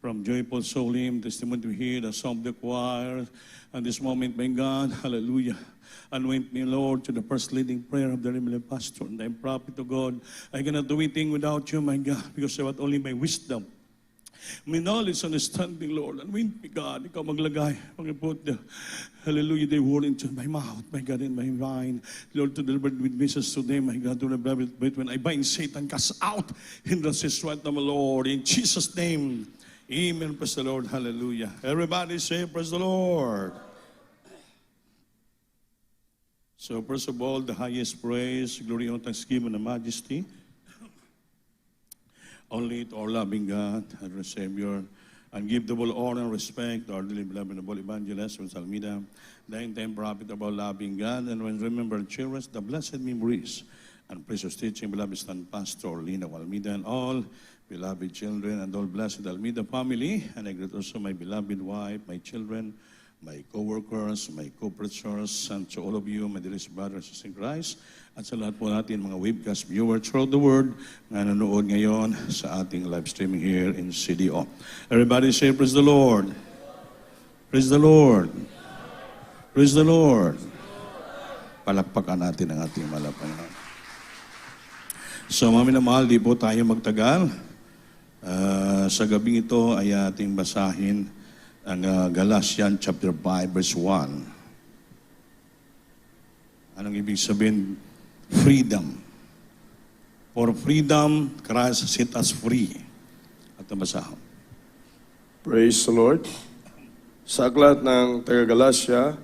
from Joyful Soul Hymn, testimony to hear the song of the choir. And this moment, my God, hallelujah. Anoint me, Lord, to the first leading prayer of the Heavenly Pastor. And I'm prophet to God. I cannot do anything without you, my God, because I want only my wisdom. My knowledge, understanding, Lord. Anoint me, God. Ikaw maglagay. Pag-put the, hallelujah, the word into my mouth, my God, in my mind. Lord, to deliver with messages today, my God, to the but when I bind Satan, cast out in the right of my Lord. In Jesus' name, amen. Praise the Lord. Hallelujah. Everybody say, praise the Lord. So first of all, the highest praise, glory, and thanksgiving, and majesty, only to our loving God and our Savior, and give double honor and respect to our dearly beloved and noble evangelist, Ms. Almeida, the end-time prophet of our loving God, and when remember cherish the blessed memories and precious teaching, beloved Stan Pastor Lina Almeida, and all beloved children, and all blessed Almeida family, and I greet also my beloved wife, my children, my co-workers, my co-preachers, and to all of you, my dearest brothers and sisters in Christ, at sa lahat po natin mga webcast viewers throughout the world na nanonood ngayon sa ating live streaming here in CDO. Everybody say, praise the Lord. Praise the Lord. Praise the Lord. Palakpakan natin ang ating malapanan. So, mga minamahal, di po tayo magtagal. Sa gabing ito ay ating basahin ang Galatians chapter 5 verse 1. Anong ibig sabihin? Freedom. For freedom, Christ set us free. At nabasahon. Praise the Lord. Sa aklat ng taga-Galacia,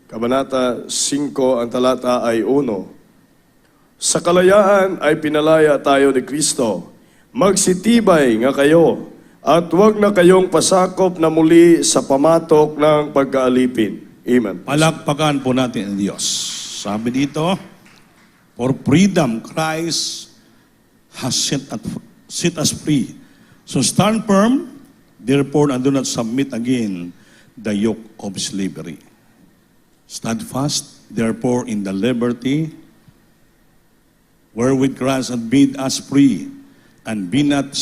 Kabanata 5, ang talata ay 1. Sa kalayaan ay pinalaya tayo ni Kristo. Magsitibay nga kayo, at huwag na kayong pasakop na muli sa pamatok ng pagkaalipin. Amen. Palakpakan po natin ang Diyos. Sabi dito, for freedom, Christ has set us free. So stand firm, therefore, and do not submit again the yoke of slavery. Stand fast, therefore, in the liberty wherewith Christ hath made us free, and be not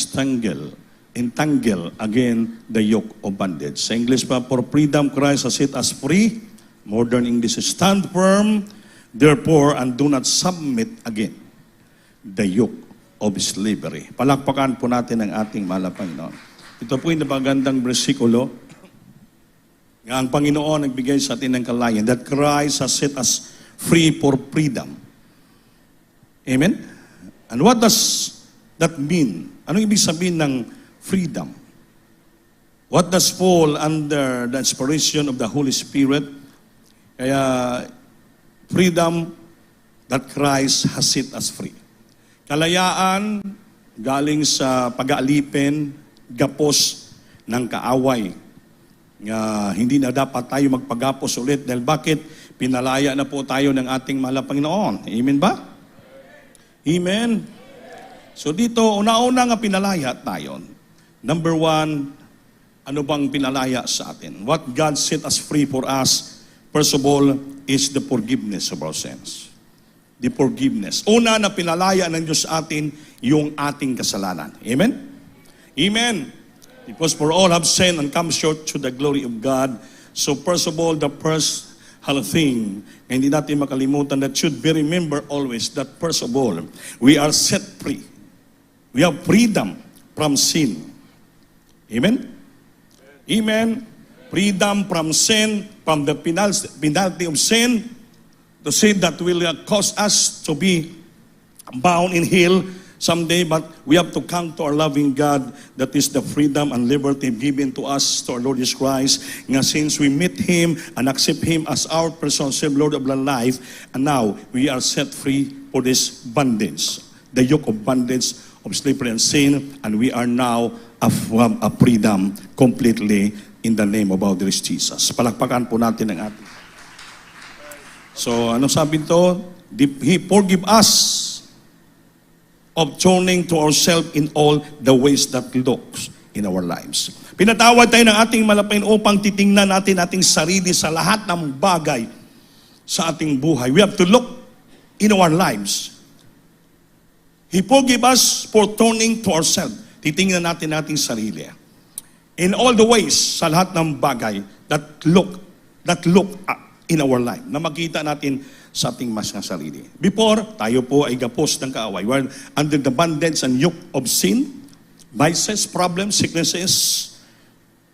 entangle again the yoke of bondage. Sa English pa, for freedom Christ has set us free. Modern English is stand firm, therefore, and do not submit again the yoke of slavery. Palakpakan po natin ang ating mahal na Panginoon. Ito po yung napagandang bersikulo nga ang Panginoon nagbigay sa atin ng kalayan, that Christ has set us free for freedom. Amen? And what does that mean? Anong ibig sabihin ng freedom? What does fall under the inspiration of the Holy Spirit? Kaya, freedom that Christ has set us free. Kalayaan galing sa pag-aalipin, gapos ng kaaway. Nga hindi na dapat tayo magpagapos ulit. Dahil bakit? Pinalaya na po tayo ng ating mahal na Panginoon. Amen ba? Amen. So dito, una-una nga pinalaya tayo. Number 1, ano bang pinalaya sa atin? What God set us free for us, first of all, is the forgiveness of our sins. The forgiveness. Una na pinalaya ng Diyos sa atin, yung ating kasalanan. Amen? Amen. Because for all have sinned and come short to the glory of God. So first of all, the first thing, na hindi natin makalimutan, that should be remember always, that first of all, we are set free. We have freedom from sin. Amen? Amen. Freedom from sin, from the penalty of sin, to sin that will cause us to be bound in hell someday, but we have to come to our loving God, that is the freedom and liberty given to us, to our Lord Jesus Christ, nga since we meet Him and accept Him as our personal Savior, Lord of our life, and now we are set free for this bondage, the yoke of bondage of slavery and sin, and we are now a freedom completely in the name of our dear Jesus. Palakpakan po natin ang ating. So, ano sabi ito? He forgive us of turning to ourselves in all the ways that looks in our lives. Pinatawad tayo ng ating malapain upang titingnan natin ating sarili sa lahat ng bagay sa ating buhay. We have to look in our lives. He forgive us for turning to ourselves. Titingnan natin ating sarili. in all the ways, sa lahat ng bagay that look in our life, na makita natin sa ating mas na sarili. Before, tayo po ay gapos ng kaaway. We're under the bondage and yoke of sin, vices, problems, sicknesses,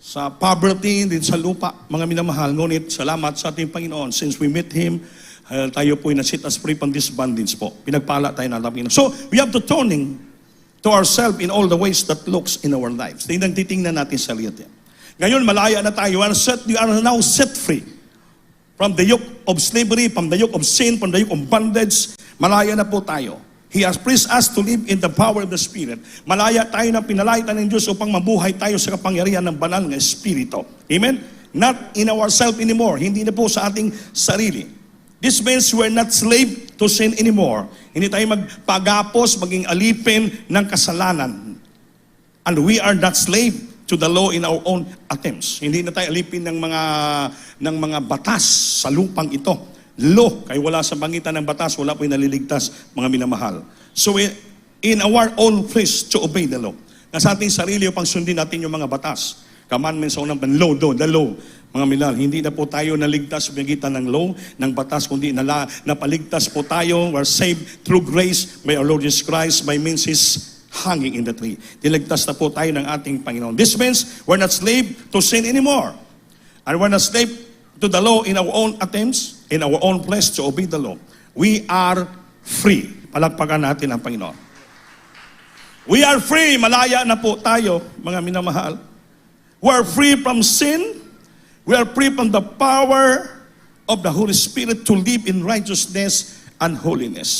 sa poverty, din sa lupa, mga minamahal. Ngunit, salamat sa ating Panginoon. Since we met Him, tayo po ay nasit us free from this bondage po. Pinagpala tayo ng Panginoon. So, we have to turning to ourselves in all the ways that looks in our lives. Titingnan natin sa sarili. Ngayon, malaya na tayo. We are now set free from the yoke of slavery, from the yoke of sin, from the yoke of bondage. Malaya na po tayo. He has pleased us to live in the power of the Spirit. Malaya tayo na pinalaitan ng Diyos upang mabuhay tayo sa kapangyarihan ng banal ng Espiritu. Amen? Not in ourselves anymore. Hindi na po sa ating sarili. This means we're not slave to sin anymore. Hindi tayo magpagapos, maging alipin ng kasalanan. And we are not slave to the law in our own attempts. Hindi na tayo alipin ng mga batas sa lupang ito. Law, kaya wala sa pangitan ng batas, wala po yung naliligtas, mga minamahal. So in our own flesh to obey the law. Na sa ating sarili upang sundin natin yung mga batas. Commandments o the law. Mga minamahal, hindi na po tayo naligtas sa pangitan ng law, ng batas, kundi napaligtas po tayo. We're saved through grace by our Lord Jesus Christ by means His hanging in the tree. Niligtas na po tayo ng ating Panginoon. This means we're not slave to sin anymore. And we're not slave to the law in our own attempts, in our own flesh to obey the law. We are free. Palagpakan natin ang Panginoon. We are free. Malaya na po tayo, mga minamahal. We are free from sin. We are free from the power of the Holy Spirit to live in righteousness and holiness.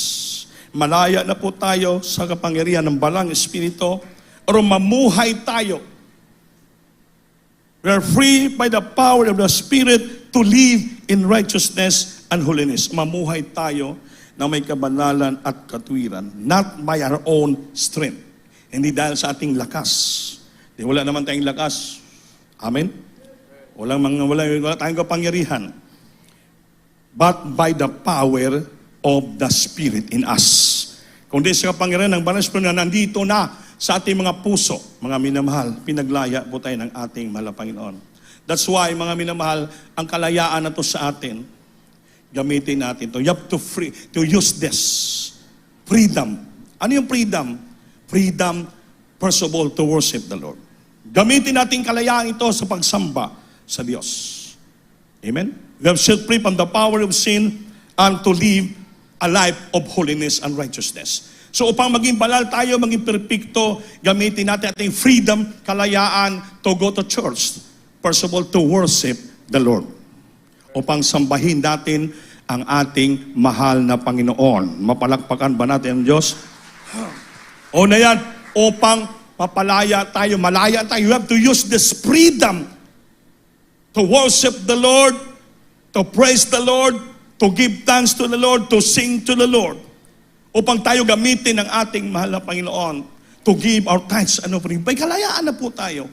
Malaya na po tayo sa kapangyarihan ng balang Espiritu o mamuhay tayo. We are free by the power of the Spirit to live in righteousness and holiness. Mamuhay tayo na may kabanalan at katuwiran, not by our own strength. Hindi dahil sa ating lakas. Wala naman tayong lakas. Amen? Wala tayong kapangyarihan. But by the power of the Spirit in us. Kundi sa kapangyarihan ng Banal Espiritu na nandito na sa ating mga puso, mga minamahal, pinaglaya po tayo ng ating mahal na Panginoon. That's why, mga minamahal, ang kalayaan na to sa atin, gamitin natin to. You have to use this. Freedom. Ano yung freedom? Freedom, first of all, to worship the Lord. Gamitin natin kalayaan ito sa pagsamba sa Diyos. Amen? We have set free from the power of sin and to live a life of holiness and righteousness. So upang maging banal tayo, maging perpekto, gamitin natin ating freedom, kalayaan to go to church. First of all, to worship the Lord. Upang sambahin natin ang ating mahal na Panginoon. Mapalakpakan ba natin ang Diyos? O na yan, upang mapalaya tayo, malaya tayo. You have to use this freedom to worship the Lord, to praise the Lord, to give thanks to the Lord, to sing to the Lord. Upang tayo gamitin ang ating mahal na Panginoon to give our thanks and offering. May kalayaan na po tayo.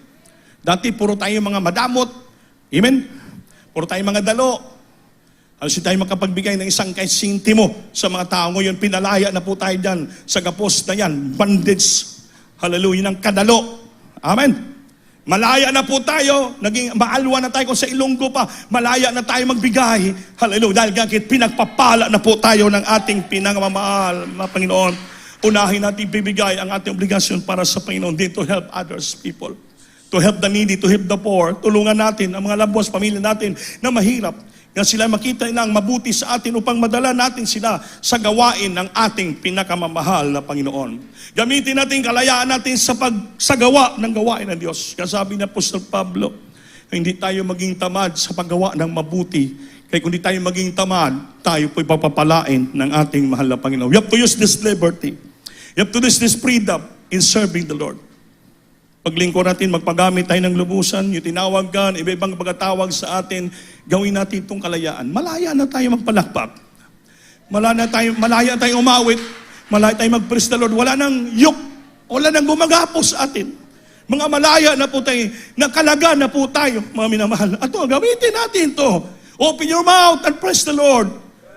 Dati puro tayo mga madamot. Amen? Puro tayo mga dalo. Halos tayo makapagbigay ng isang kahit sintimo sa mga tao. Ngayon, pinalaya na po tayo dyan sa gapos na yan. Bandage. Hallelujah, ng kadalo. Amen? Malaya na po tayo, naging maalwa na tayo kung sa Ilonggo pa, malaya na tayo magbigay. Hallelujah, dahil gagit pinagpapala na po tayo ng ating pinangamamahal na Panginoon. Unahin natin bibigay ang ating obligasyon para sa Panginoon din to help others people. To help the needy, to help the poor. Tulungan natin ang mga labos, pamilya natin na mahirap. Kaya sila makita ng mabuti sa atin upang madala natin sila sa gawain ng ating pinakamamahal na Panginoon. Gamitin natin kalayaan natin sa pagsagawa ng gawain ng Diyos. Kaya sabi ni Apostol Pablo, hindi tayo maging tamad sa paggawa ng mabuti. Kaya kung hindi tayo maging tamad, tayo po'y papapalain ng ating mahal na Panginoon. We have to use this liberty. You have to use this freedom in serving the Lord. Paglingkod natin, magpagamit tayo ng lubusan, yung tinawag ka, iba-ibang pagkatawag sa atin, gawin natin itong kalayaan. Malaya na tayo magpalakpak. Malaya tayo umawit. Malaya tayo mag-praise the Lord. Wala nang yuk. Wala nang gumagapos sa atin. Mga malaya na po tayo. Nakalaga na po tayo, mga minamahal. Ato, gamitin natin to. Open your mouth and praise the Lord.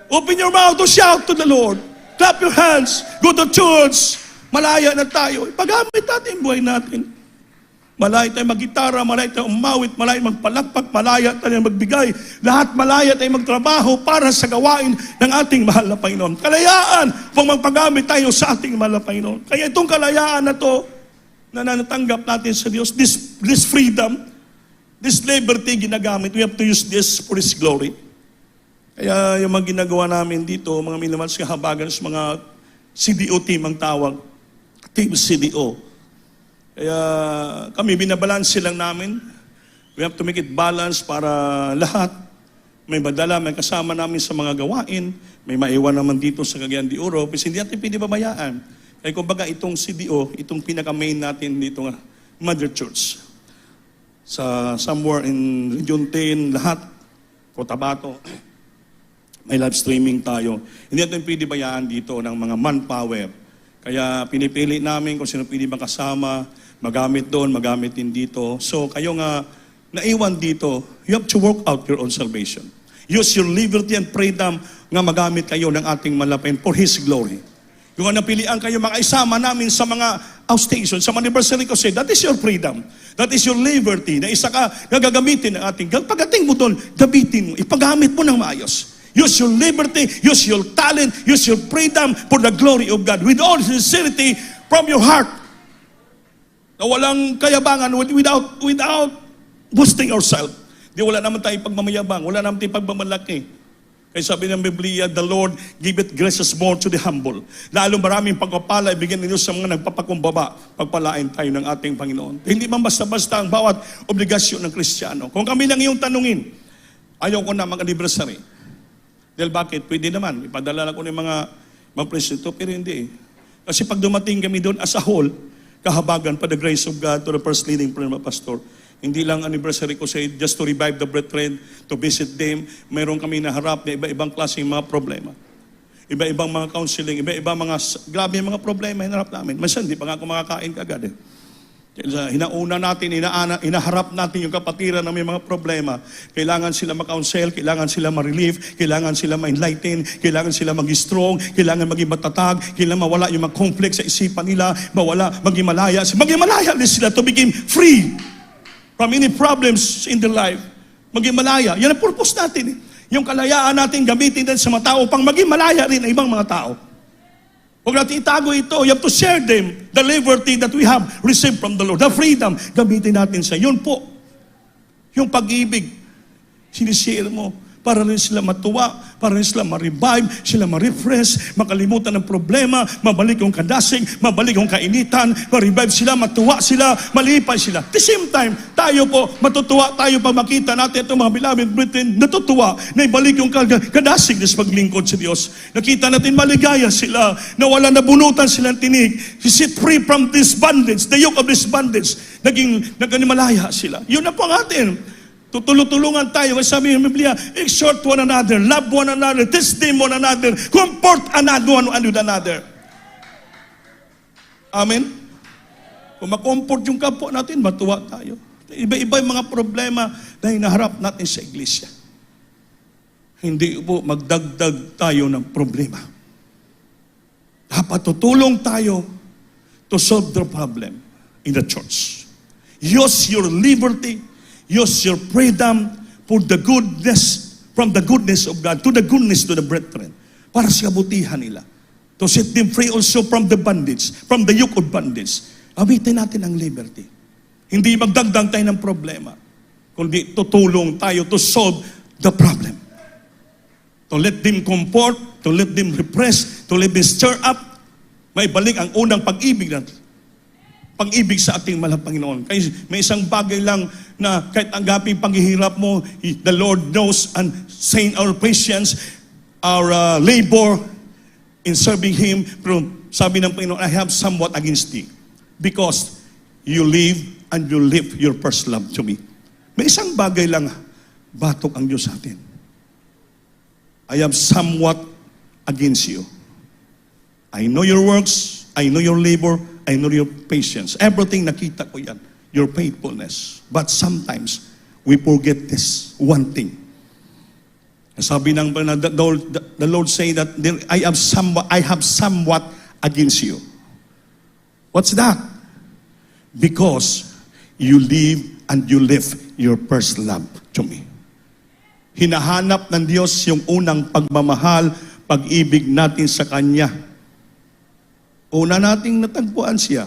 Open your mouth to shout to the Lord. Clap your hands. Go to church. Malaya na tayo. Ipagamit natin buhay natin. Malaya tayo maggitara, malaya tayo umawit, malaya magpalakpak, malaya tayo magbigay. Lahat malaya tayo magtrabaho para sa gawain ng ating mahal na Panginoon. Kalayaan kung magpagamit tayo sa ating mahal na Panginoon. Kaya itong kalayaan na to, na natanggap natin sa Diyos, this freedom, this liberty ginagamit, we have to use this for His glory. Kaya yung mga ginagawa namin dito, mga minamahal sa kahabagan sa mga CDO team ang tawag, Team CDO. Kaya kami, binabalanse lang namin. We have to make it balance para lahat may madala, may kasama namin sa mga gawain, may maiwan naman dito sa Cagayan de Oro, kasi hindi natin pinibabayaan. Kaya kumbaga itong CDO, itong pinaka-main natin dito nga, Mother Church. Sa somewhere in Region 10, lahat, Cotabato, may live streaming tayo. Hindi natin pinibabayaan dito ng mga manpower. Kaya pinipili namin kung sino pwede makasama, magamit doon, magamit din dito. So kayo nga naiwan dito, you have to work out your own salvation. Use your liberty and freedom nga magamit kayo ng ating malapin for His glory. Kung napilian kayo makaisama namin sa mga outstation, sa mga anniversary ko, say, that is your freedom. That is your liberty. Na isa ka gagamitin ng ating. Pagdating mo doon, gamitin mo. Ipagamit mo ng maayos. Use your liberty, use your talent, use your freedom for the glory of God. With all sincerity from your heart. Na walang kayabangan, without boosting ourselves. Di wala naman tayong pagmamayabang, wala naman tayong pagmamalaki. Kaya sabi ng Biblia, the Lord giveth graces more to the humble. Lalo maraming pagpapala, ibigyan ninyo sa mga nagpapakumbaba, pagpalain tayo ng ating Panginoon. Hindi man basta-basta ang bawat obligasyon ng Kristiyano. Kung kami lang iyong tanungin, ayaw ko na mag-anniversary. Dahil bakit? Pwede naman. Ipadala lang ko ng mga presento, pero hindi. Kasi pag dumating kami doon as a whole, kahabagan pa the grace of God to the first leading prayer pastor. Hindi lang anniversary ko say just to revive the brethren, to visit them. Mayroon kami naharap na iba-ibang klaseng mga problema. Iba-ibang mga counseling, iba-ibang mga, grabe mga problema hinarap namin. Minsan, hindi pa nga ako makakain kagad eh. Hinauna natin, inaharap natin yung kapatiran na may mga problema. Kailangan sila ma-counsel, kailangan sila ma-relieve, kailangan sila ma-enlighten, kailangan sila mag-strong, kailangan maging matatag, kailangan mawala yung mga conflict sa isipan nila, maging malaya din sila to become free from any problems in their life. Maging malaya. Yan ang purpose natin eh. Yung kalayaan natin gamitin din sa mga tao pang maging malaya rin ang ibang mga tao. Huwag natin itago ito. You have to share them the liberty that we have received from the Lord. The freedom, gamitin natin sa yun po. Yung pag-ibig, sinishare mo para rin sila matuwa, para rin sila ma-revive, sila ma-refresh, makalimutan ng problema, mabalik yung kadasig, mabalik yung kainitan, ma-revive sila, matuwa sila, malipay sila. At the same time, tayo po, matutuwa tayo pag makita natin itong mga beloved brethren, natutuwa na ibalik yung kadasig sa paglingkod sa Diyos. Nakita natin maligaya sila, na wala nabunutan silang tinig, set free from this bondage, the yoke of this bondage, naging malaya sila. Yun na po ang atin. Tutulungan tayo. Kasi sabi ng Biblia, exhort one another, love one another, teach them one another, comfort one with another. Amen? Kung makomfort yung kapwa natin, matuwa tayo. Iba-iba yung mga problema na hinaharap natin sa iglesia. Hindi po magdagdag tayo ng problema. Dapat tutulong tayo to solve the problem in the church. Use your liberty, use your freedom for the goodness, from the goodness of God to the goodness to the brethren. Para sa kabutihan nila. To set them free also from the bondage, from the yoke of bondage. Gamitin natin ang liberty. Hindi magdagdag tayo ng problema, kundi tutulong tayo to solve the problem. To let them comfort, to let them repress, to let them stir up. May balik ang unang pag-ibig natin. Pag-ibig sa ating mahal na Panginoon. Kaya may isang bagay lang na kahit tanggapin paghihirap mo, the Lord knows and saying our patience, our labor in serving Him. Pero sabi ng Panginoon, I have somewhat against thee because you live and you live your first love to me. May isang bagay lang, batok ang Diyos sa atin. I have somewhat against you. I know your works, I know your labor, I know your patience. Everything nakita ko yan. Your faithfulness. But sometimes, we forget this one thing. Sabi ng the Lord say that I have somewhat against you. What's that? Because you live and you live your first love to me. Hinahanap ng Diyos yung unang pagmamahal, pag-ibig natin sa Kanya. Una nating natagpuan siya.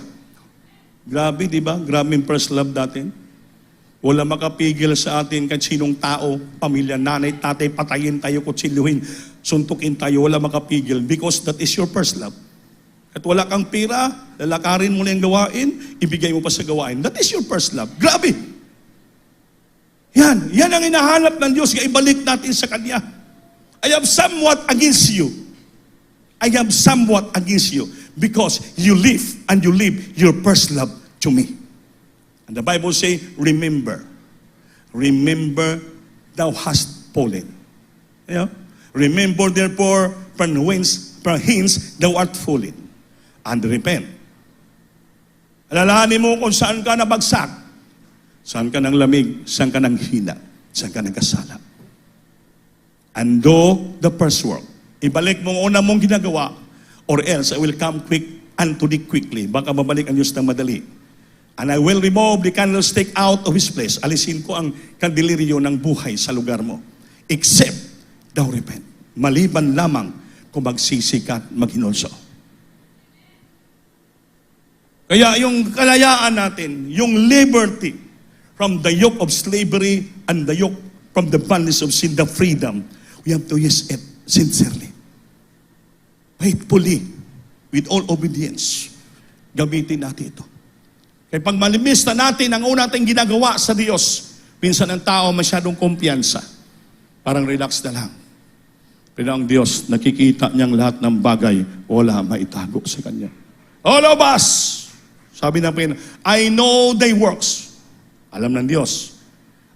Grabe, di ba? Grabe yung first love natin. Wala makapigil sa atin kahit sinong tao, pamilya, nanay, tatay, patayin tayo, kutsiluhin, suntukin tayo, wala makapigil because that is your first love. At wala kang pira, lalakarin mo na yung gawain, ibigay mo pa sa gawain. That is your first love. Grabe! Yan ang hinahanap ng Diyos, ibalik natin sa Kanya. I have somewhat against you. I have somewhat against you because you live and you live your first love to me. And the Bible says, remember, thou hast fallen. Yeah? Remember therefore, from whence thou art fallen, and repent. Alalahanin mo kung saan ka nabagsak, saan ka nang lamig, saan ka nang hina, saan ka nagkasala. And do the first work. Ibalik mo ang una mong ginagawa, or else I will come quick unto thee quickly. Baka mabalik ang Diyos ng madali. And I will remove the candlestick out of his place. Alisin ko ang kandiliryo ng buhay sa lugar mo. Except thou repent. Maliban lamang kung magsisikat, maghinulso. Kaya yung kalayaan natin, yung liberty from the yoke of slavery and the yoke from the bondage of sin, the freedom, we have to use it sincerely. Faithfully, with all obedience. Gamitin natin ito. Kaya pag malimista natin ang una nating ginagawa sa Diyos, minsan ang tao masyadong kumpiyansa. Parang relax na lang. Pero ang Diyos, nakikita niyang lahat ng bagay, wala maitago sa Kanya. All of us, sabi ng Panginoon, I know thy works. Alam ng Diyos.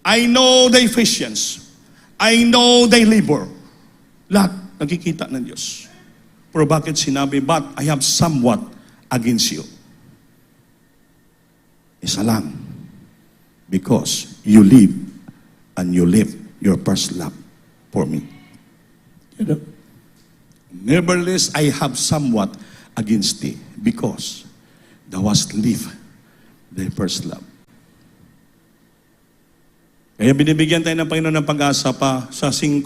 I know thy patience. I know thy labor. Lahat, nakikita ng Diyos. Pero bakit sinabi, but I have somewhat against you? Isa lang. Because you live and you live your first love for me. You know? Nevertheless, I have somewhat against thee because thou hast lived thy first love. Kaya binibigyan tayo ng Panginoon ng pag-asa pa sa 5,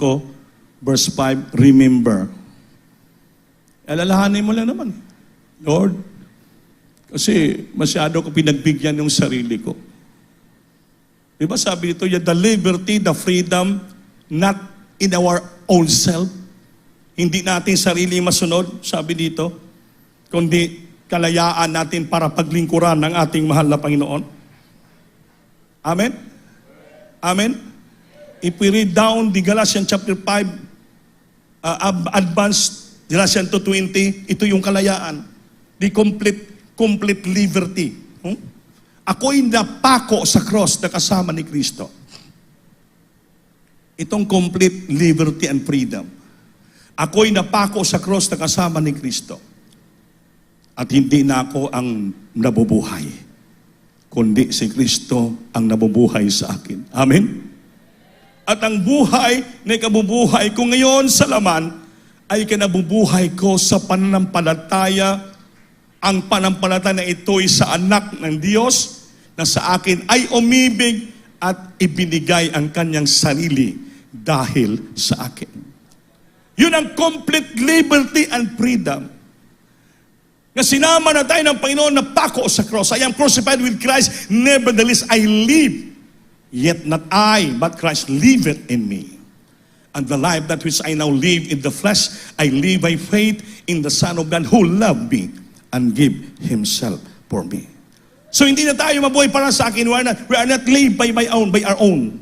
verse 5, remember. Alalahanin mo lang naman. Lord, kasi masyado ko pinagbigyan yung sarili ko. Di ba sabi dito, the liberty, the freedom, not in our own self. Hindi natin sarili masunod, sabi dito, kundi kalayaan natin para paglingkuran ng ating mahal na Panginoon. Amen? Amen? If we read down the Galatians chapter 5, advanced Galatians 2:20, ito yung kalayaan. The complete liberty. Ako'y napako sa cross na kasama ni Kristo. Itong complete liberty and freedom. Ako'y napako sa cross na kasama ni Kristo. At hindi na ako ang nabubuhay, kundi si Kristo ang nabubuhay sa akin. Amen? At ang buhay na ikabubuhay ko ngayon sa laman ay kinabubuhay ko sa pananampalataya. Ang panampalataya na ito'y sa anak ng Diyos na sa akin ay umibig at ibinigay ang kanyang sarili dahil sa akin. Yun ang complete liberty and freedom. Na sinama na tayo ng Panginoon na pako sa cross. I am crucified with Christ, nevertheless I live. Yet not I, but Christ liveth in me. And the life that which I now live in the flesh, I live by faith in the Son of God who loved me and give Himself for me. So hindi na tayo mabuhay para sa akin. We are not live by our own.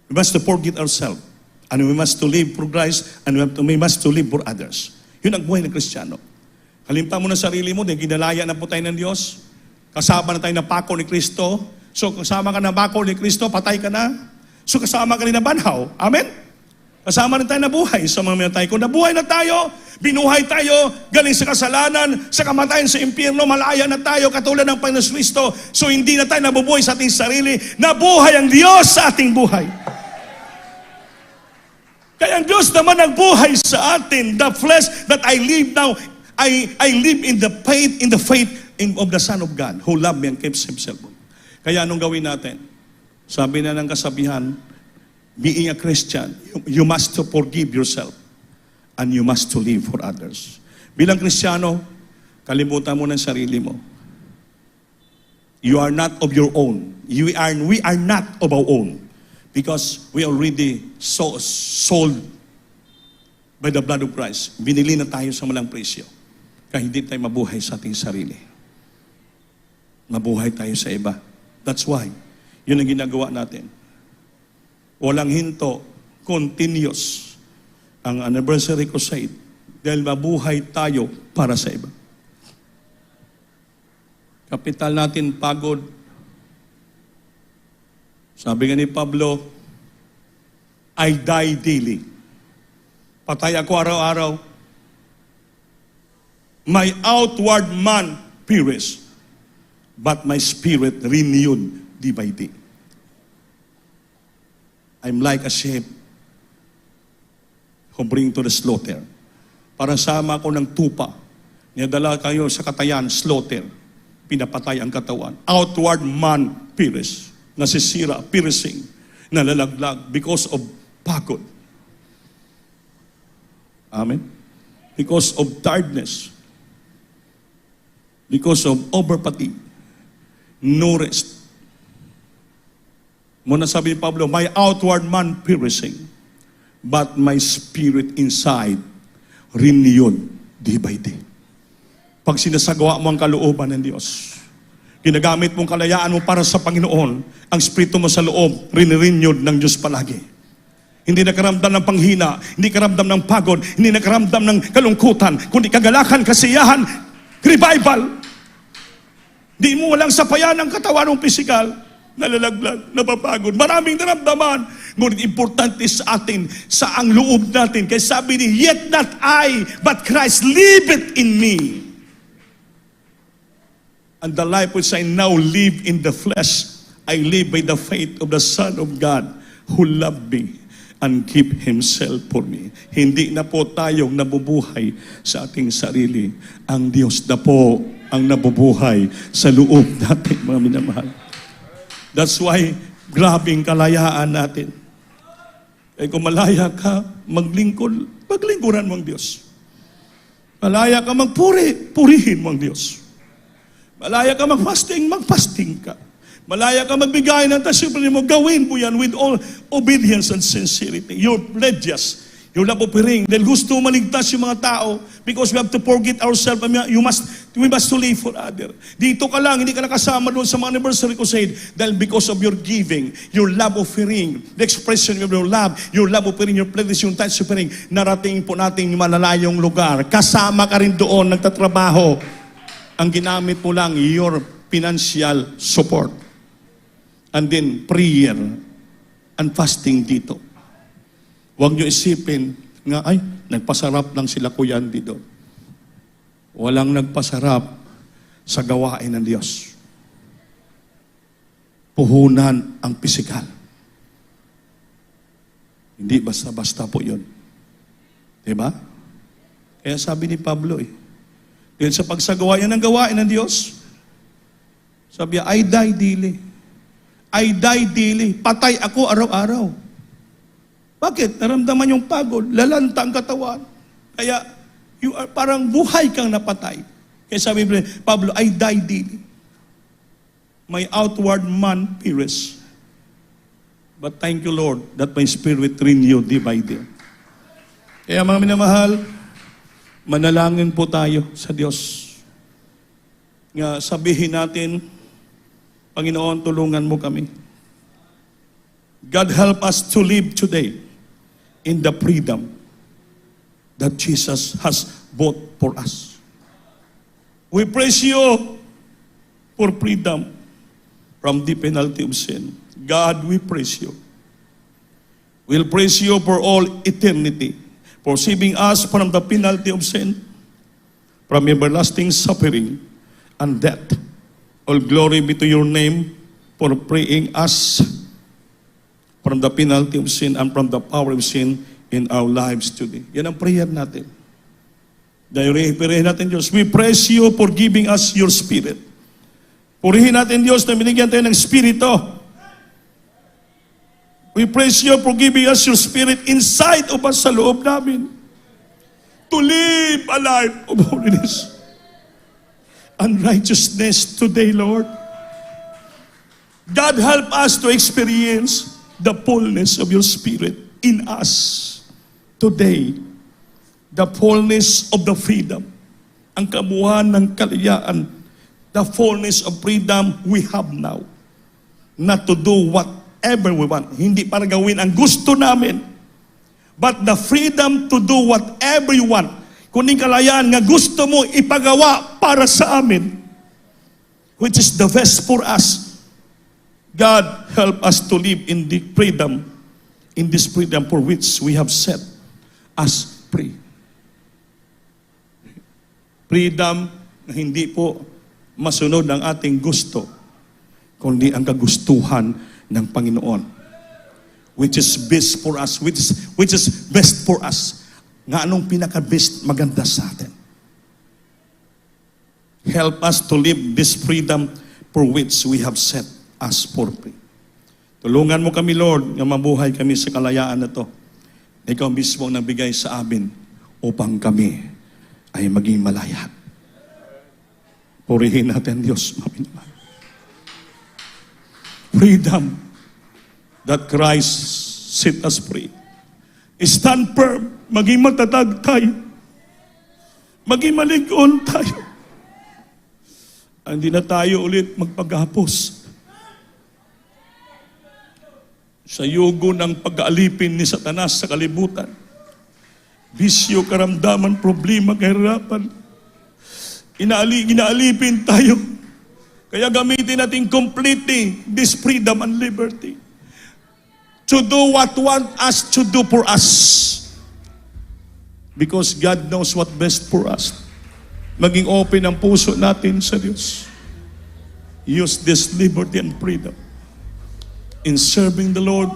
We must to forget ourselves. And we must to live for Christ, and we must to live for others. Yun ang buhay ng Kristiyano. Kalimta mo na sarili mo, dahil ginalaya na po tayo ng Diyos. Kasama na tayo na pako ni Kristo. So kasama ka na pako ni Kristo, patay ka na. So kasama ka rin na banhaw. Amen? Kasama rin tayo na buhay sa mga minatay. Kung nabuhay na tayo, binuhay tayo, galing sa kasalanan, sa kamatayan sa impyerno, malaya na tayo, katulad ng Panginoon Kristo. So hindi na tayo nabubuhay sa ating sarili, nabuhay ang Diyos sa ating buhay. Kaya ang Diyos naman nagbuhay sa atin. The flesh that I live now, I live in the faith of the Son of God who loved me and keeps Himself. Kaya anong gawin natin? Sabi na ng kasabihan, being a Christian, you must to forgive yourself and you must to live for others. Bilang Kristiyano, kalimutan mo ng sarili mo. You are not of your own. We are not of our own. Because we already sold by the blood of Christ. Binili na tayo sa malang presyo. Kaya hindi tayo mabuhay sa ating sarili. Mabuhay tayo sa iba. That's why, yun ang ginagawa natin. Walang hinto, continuous ang anniversary crusade dahil mabuhay tayo para sa iba. Kapital natin pagod. Sabi nga ni Pablo, I die daily. Patay ako araw-araw. My outward man perishes, but my spirit renewed day by day. I'm like a sheep who bring to the slaughter. Para sama ko ng tupa. Nidala kayo sa katayan, slaughter. Pinapatay ang katawan. Outward man perishes. Nasisira, piercing, nalalaglag because of pagod. Amen? Because of tiredness. Because of overfatigue. No rest. Muna sabi ni Pablo, my outward man perishing, but my spirit inside renewed day by day. Pag sinasagawa mo ang kalooban ng Diyos, ginagamit mong kalayaan mo para sa Panginoon, ang spirito mo sa loob, rinrenewed ng Diyos palagi. Hindi nakaramdam ng panghina, hindi nakaramdam ng pagod, hindi nakaramdam ng kalungkutan, kundi kagalakan, kasiyahan, revival. Di mo walang sapayan ng katawan ng pisikal, nalalaglag, napapagod, maraming naramdaman. Ngunit importante sa atin, sa ang loob natin. Kaya sabi ni, yet not I, but Christ liveth in me. And the life which I now live in the flesh, I live by the faith of the Son of God who loved me and gave Himself for me. Hindi na po tayong nabubuhay sa ating sarili. Ang Diyos na po ang nabubuhay sa loob natin, mga minamahal. That's why, grabing kalayaan natin. Kaya kung malaya ka, maglingkuran mo ang Diyos. Malaya ka magpuri, purihin mo ang Diyos. Malaya ka mag-fasting, mag-fasting ka. Malaya ka magbigay ng tasipin mo, gawin mo yan with all obedience and sincerity. Your pledges, your love offering. Dahil gusto maligtas yung mga tao because we have to forget ourselves. We must to live for others. Dito ka lang, hindi ka nakasama doon sa mga anniversary crusade dahil because of your giving, your love offering, the expression of your love offering, your pledges, yung tithes offering, narating po natin yung malalayong lugar. Kasama ka rin doon, nagtatrabaho. Ang ginamit mo lang, your financial support. And then, prayer and fasting dito. Huwag nyo isipin nga, ay, nagpasarap lang sila Kuya dito. Walang nagpasarap sa gawain ng Diyos. Puhunan ang pisikal. Hindi basta-basta po yun. Diba? Kaya sabi ni Pablo dahil sa pagsagawa yan ng gawain ng Diyos, sabi niya, I die daily. I die daily. Patay ako araw-araw. Bakit? Naramdaman yung pagod, lalanta ang katawan. Kaya, parang buhay kang napatay. Kaya sabi ni Pablo, I die daily. My outward man perishes. But thank you, Lord, that my spirit renewed day by day. Kaya mga minamahal, manalangin po tayo sa Diyos. Nga sabihin natin, Panginoon, tulungan mo kami. God help us to live today in the freedom that Jesus has bought for us. We praise you for freedom from the penalty of sin. God, we praise you. We'll praise you for all eternity, for saving us from the penalty of sin, from everlasting suffering and death. All glory be to your name for freeing us from the penalty of sin and from the power of sin in our lives today. Yan ang prayer natin. Dahil repere natin Diyos, we praise you for giving us your spirit. Purihin natin Diyos na binigyan tayo ng Espiritu. We praise you for giving us your Spirit inside of us sa loob namin. To live a life of holiness and righteousness today, Lord. God, help us to experience the fullness of your Spirit in us today. The fullness of the freedom. Ang kabuuan ng kalayaan. The fullness of freedom we have now. Not to do whatever we want. Hindi para gawin ang gusto namin. But the freedom to do whatever you want. Kuning kalayaan nga gusto mo ipagawa para sa amin. Which is the best for us. God, help us to live in the freedom. In this freedom for which we have set us free. Freedom na hindi po masunod ang ating gusto, kundi ang kagustuhan ng Panginoon. Which is best for us, which is best for us. Nga anong pinaka-best maganda sa atin. Help us to live this freedom for which we have set us for free. Tulungan mo kami, Lord, na mabuhay kami sa kalayaan na to. Ikaw mismo ang nabigay sa amin upang kami ay maging malaya. Purihin natin, Diyos, maminamahal. Freedom that Christ set us free. Stand firm, maging matatag tayo. Maging malingon tayo. Hindi na tayo ulit magpaghapos sa yugo ng pag-aalipin ni Satanas sa kalibutan. Bisyo, karamdaman, problema, kahirapan. Inaalipin tayo. Kaya gamitin natin completely this freedom and liberty to do what want us to do for us. Because God knows what best for us. Maging open ang puso natin sa Diyos. Use this liberty and freedom in serving the Lord,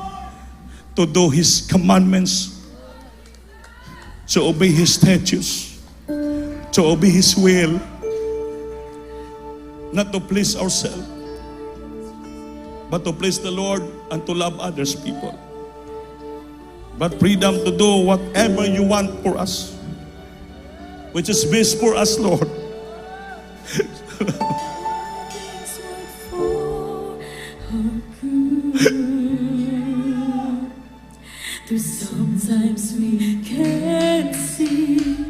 to do His commandments, to obey His statutes, to obey His will, not to please ourselves, but to please the Lord and to love others people. But freedom to do whatever you want for us, which is best for us, Lord. Though sometimes we can't see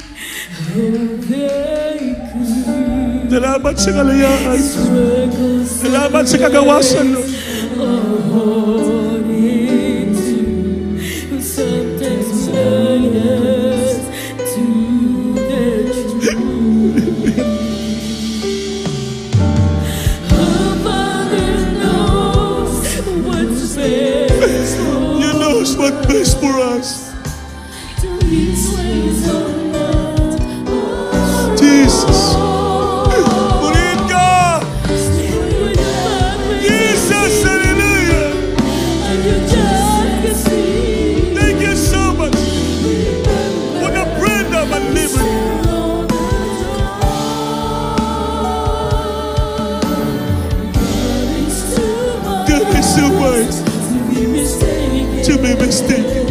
how they could. Salamat sa kalayaan. Struggles Salamat sa kagawasan, Lord. hold into. Sometimes blind us to the truth. Our Father knows what's best for You know what's best for us. His ways are not our Jesus. Purihin ka. Stay with the Father, Jesus, hallelujah. and you just can see. Thank you so much for the freedom and liberty. God is so wise to be mistaken.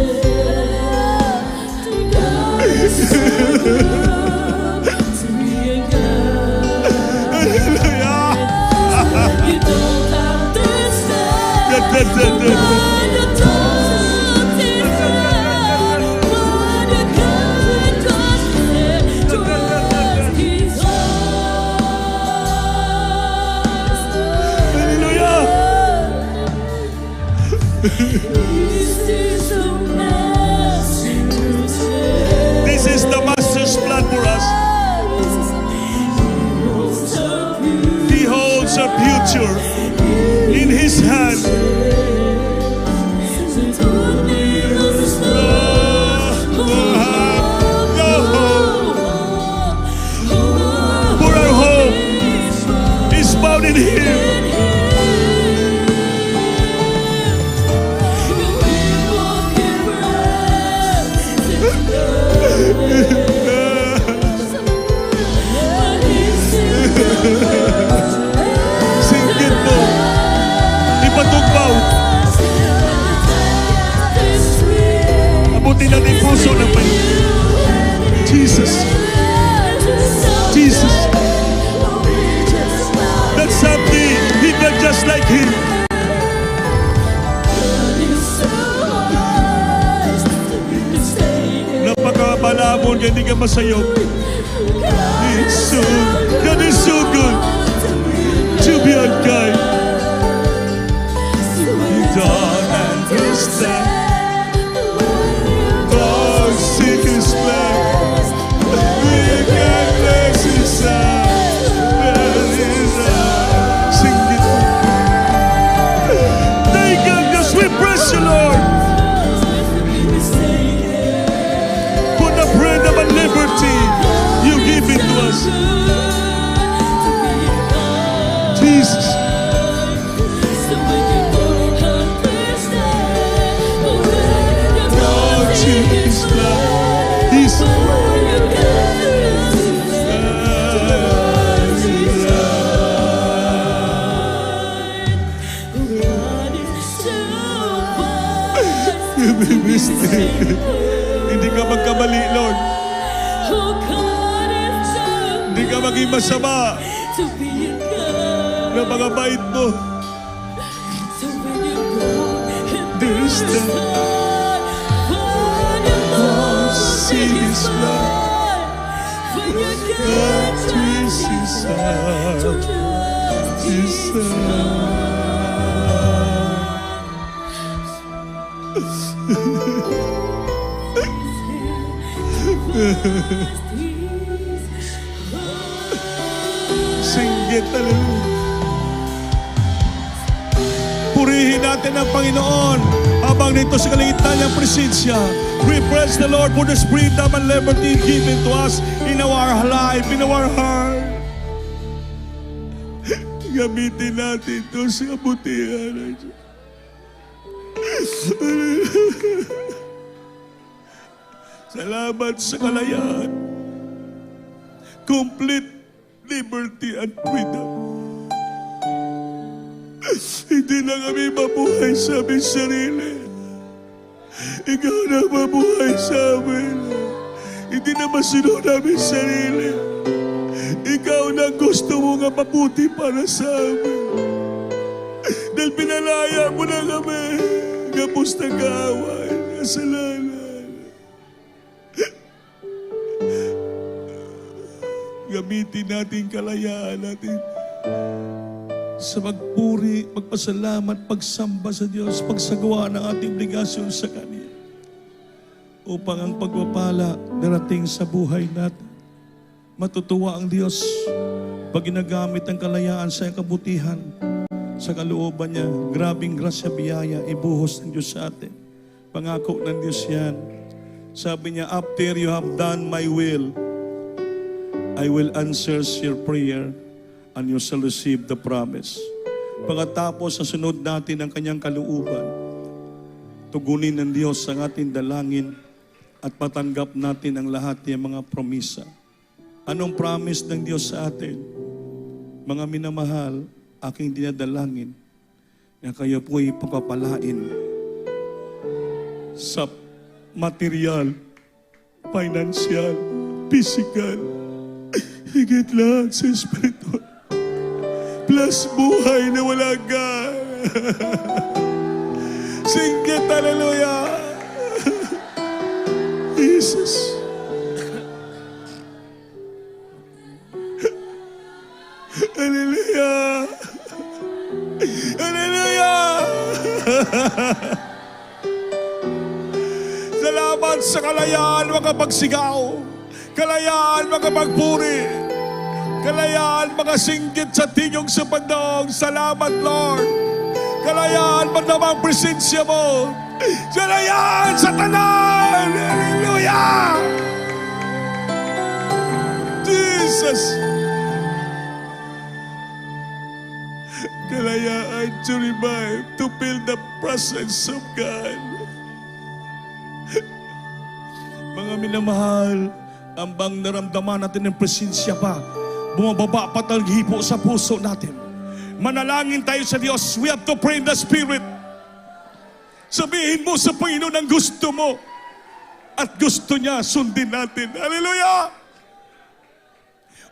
This is the Master's plan for us. He holds our future in His hand. For our hope is found in Him. Sing ka, hindi ka masayog. God is so good to be unkind. You don't understand. God, seek His plan. Regardless His sing it. Thank God, because we praise you, Lord. For the freedom and liberty you give it to us. Jesus. God, Jesus, His hindi ka magkamali, Lord. Hindi ka maging masama na mga bait mo. There's the see His love. God twists His heart. His Singgit, hallelujah. Purihin natin ang Panginoon habang nito sa kalangitan niyang presensya. We praise the Lord for the freedom and liberty given to us in our life, in our heart. Gamitin natin ito sa kabutihan ng Diyos. Salamat sa kalayaan. Complete liberty and freedom. Hindi na kami mabuhay sa aming sarili. Ikaw na mabuhay sa amin. Hindi na masunod namin sarili. Ikaw na gusto mo nga mabuti para sa amin. Dahil pinalaya mo na kami. Kapos na kaaway, kasalanan. Gamitin natin kalayaan natin sa magpuri, magpasalamat, pagsamba sa Diyos, pagsagawa ng ating obligasyon sa Kanya upang ang pagpapala darating sa buhay natin. Matutuwa ang Diyos pag ginagamit ang kalayaan sa kabutihan sa kalooban niya. Grabing grasya, biyaya, ibuhos ng Diyos sa atin. Pangako ng Diyos yan. Sabi niya, after you have done my will, I will answer your prayer and you shall receive the promise. Pagkatapos sa sunod natin ang kanyang kalooban, tugunin ng Diyos ang ating dalangin at patanggap natin ang lahat ng mga promisa. Anong promise ng Diyos sa atin? Mga minamahal, aking dinadalangin na kayo po'y papapalain sa material, financial, physical, higit lahat sa spiritual. Plus buhay na wala ka. Singgit, hallelujah. Jesus. Hallelujah. Hallelujah. Salamat sa kalayaan, makapagsigaw. Kalayaan, makapagpuri. Kalayaan, makasinggit sa tingog sa pandong. Salamat, Lord. Kalayaan, madamang presensya mo. Kalayaan sa tanan. Hallelujah. Jesus. Kalayaan to revive, to feel the presence of God. Mga minamahal, ang bang naramdaman natin ng presensya pa, bumababa pa talhipo sa puso natin. Manalangin tayo sa Diyos. We have to pray in the Spirit. Sabihin mo sa Panginoon ang gusto mo at gusto niya, sundin natin. Hallelujah!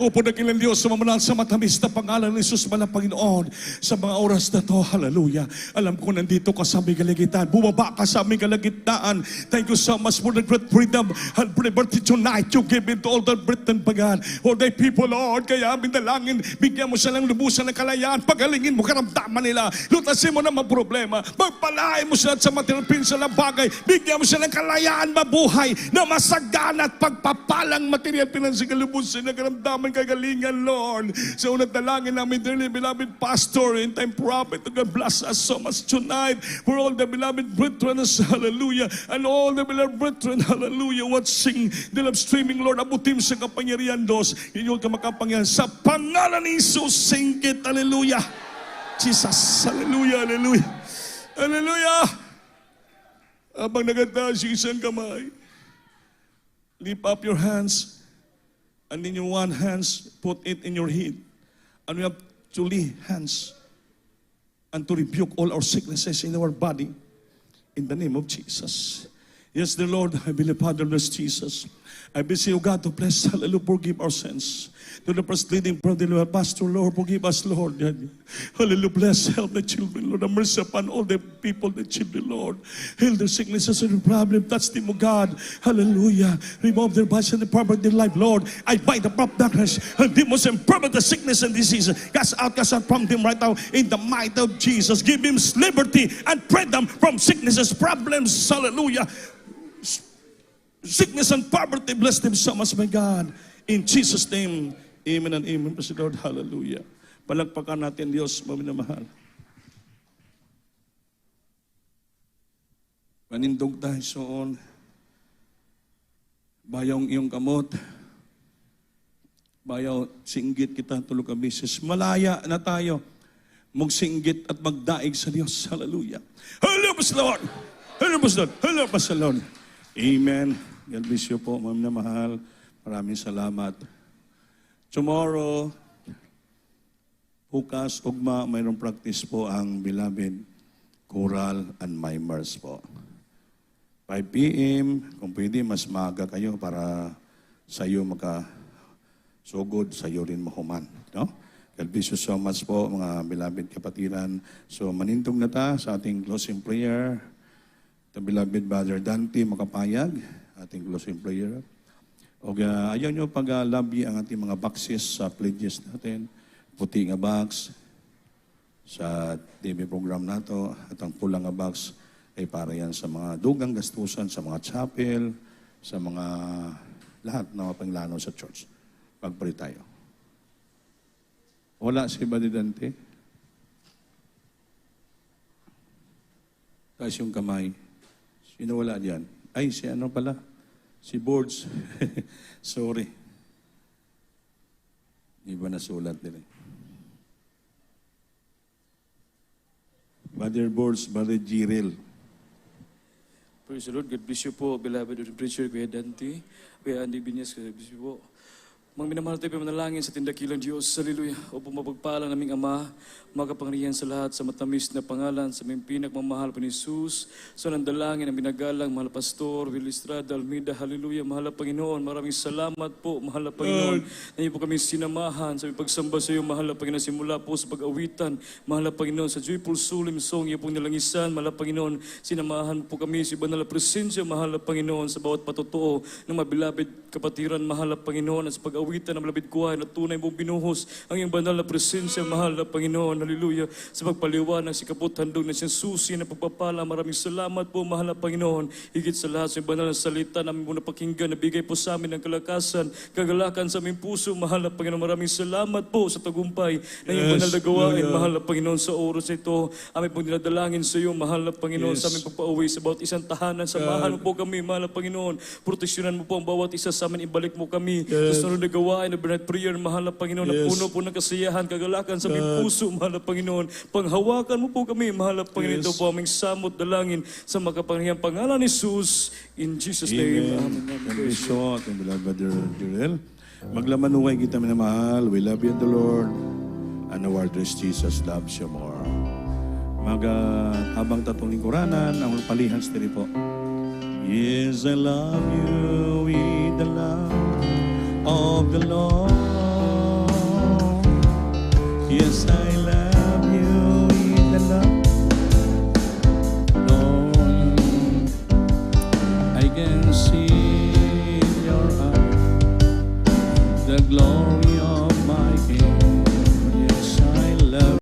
Opo na kilang Diyos, sumamanal sa matamis na pangalan ni Jesus, malang Panginoon, sa mga oras na to, hallelujah. Alam ko nandito ka sa aming kalagitnaan, bumaba ka sa aming kalagitnaan. Thank you so much for the great freedom and liberty tonight you give into all the Britain, Pagan. All the people, Lord, kaya aming dalangin, bigyan mo silang lubusan ng kalayaan, pagalingin mo karamdaman nila, lutasin mo na mga problema, magpalain mo sila sa material pinsala bagay, bigyan mo silang kalayaan mabuhay, na masagana at pagpapalang material pinansigal lubusan ng karamdaman kagalingan, Lord. Sa unang dalangin namin, dearly beloved pastor and time prophet, God bless us so much tonight for all the beloved brethren, hallelujah, and all the beloved brethren, hallelujah, watching the live streaming, Lord, abutin sa kapangyarihan, Diyos, inyong kamakapangyarihan, sa pangalan ni Jesus, singkit, hallelujah, Jesus, hallelujah, hallelujah, hallelujah. Habang nagataas yung isang kamay, lift up your hands, and in your one hands, put it in your head. And we have to lay hands and to rebuke all our sicknesses in our body in the name of Jesus. Yes, the Lord, I believe, Father, bless Jesus. I beseech you, God, to bless, hallelujah, forgive our sins. To the first leading brother, Pastor, Lord, forgive us, Lord. Hallelujah, bless, help the children, Lord. Have mercy upon all the people, the children, Lord. Heal their sicknesses and problem. Touch them, O God. Hallelujah. Remove their bodies and the power of their life, Lord. I bind the prop darkness and demons and pervert the sickness and disease. Cast out from them right now in the might of Jesus. Give him liberty and freedom from sicknesses, problems. Hallelujah. Sickness and poverty, bless them so much, my God. In Jesus' name, amen and amen. Praise the Lord, hallelujah. Palagpakan natin, Diyos, maminamahal. Manindog tayo soon. Bayaw iyong kamot. Bayaw, singgit kita tulog ka bisis. Malaya na tayo. Magsinggit at magdaig sa Diyos. Hallelujah. Hallelujah, Praise the Lord. Hallelujah, Praise the Lord. Hallelujah, Praise the Lord. Amen. God bless you po, ma'am na mahal. Maraming salamat. Tomorrow, bukas, ugma, mayroong practice po ang beloved choral and mimers po. 5 p.m., kung pwede, mas maaga kayo para sa iyo makasugod, sa iyo rin mahuman. No? God bless you so much po, mga beloved kapatiran. So, manintong na ta sa ating closing prayer. The beloved Brother Dante makapayag, ating closing prayer. O ayaw nyo pag-lobby ang ating mga boxes sa pledges natin. Puti nga box sa TV program nato at ang pulang nga box ay para yan sa mga dugang gastusan, sa mga chapel, sa mga lahat na mapanglano sa church. Pagpray tayo. Wala si Brother Dante. Taas yung kamay. Sino wala dyan? Ay, si ano pala? Si Boards. Sorry. Di ba nasulat din eh? Brother Boards, Brother Jiril. Praise the Lord. God bless you po, beloved preacher, Kuya Dante. Kuya Andy Binyas, God bless you po. Mga minamahal tayo manalangin sa tindakilang Diyos. Hallelujah. O pumapagpala naming Ama, makapangyarihan sa lahat sa matamis na pangalan sa aming pinagmamahal po ni Jesus. So nandalangin ang binagalang mahal Pastor Will Estrada Almeida. Hallelujah. Mahal na Panginoon, maraming salamat po, mahal na Panginoon. Na niyo po kami sinamahan sa aming pagsamba sa iyo, mahal na Panginoon, simula po sa pag-awitan. Mahal na Panginoon, sa joyful solemn song, iyo pong nilangisan. Mahal na Panginoon, sinamahan po kami sa banal na presensya, mahal na Panginoon, sa bawat patutuo ng mga beloved kapatiran, mahal na Panginoon, at sa pag-awitan ng malapit kuhay na tunay mong binuhos ang iyong banal na presensya, mahal na Panginoon. Hallelujah. Sa pagpaliwanag, si kaput handog na siyang susi na pagpapala. Maraming salamat po, mahal na Panginoon. Higit sa lahat sa banal na salita namin po napakinggan, nabigay po sa amin ng kalakasan, kagalakan sa aming puso, mahal na Panginoon. Maraming salamat po sa tagumpay na iyong banal na gawain, mahal na Panginoon. Sa oras ito, amin pong dinadalangin sa iyo, mahal na Panginoon, sa aming pagpauwi sa bawat isang tahanan. Samahan mo po kami, mahal na Panginoon. Proteksyonan mo po ang bawat isa sa amin. Ibalik mo kami sa sunod na gawain, na binat prayer, mahal na Panginoon, na puno po ng kasiyahan, kagalakan sa aming puso, mahal na Panginoon. Panghawakan mo po kami, mahal na Panginoon. Ito po aming samot dalangin sa makapangyarihang pangalan ni Jesus. In Jesus' name, amen. God bless you, ating beloved Brother Jiril. Maglamanuhay kita minamahal. We love you in the Lord. And our Lord Jesus loves you more. Habang tatong lingkuranan, ang palihan stiri po. Yes, I love you with the love of the Lord.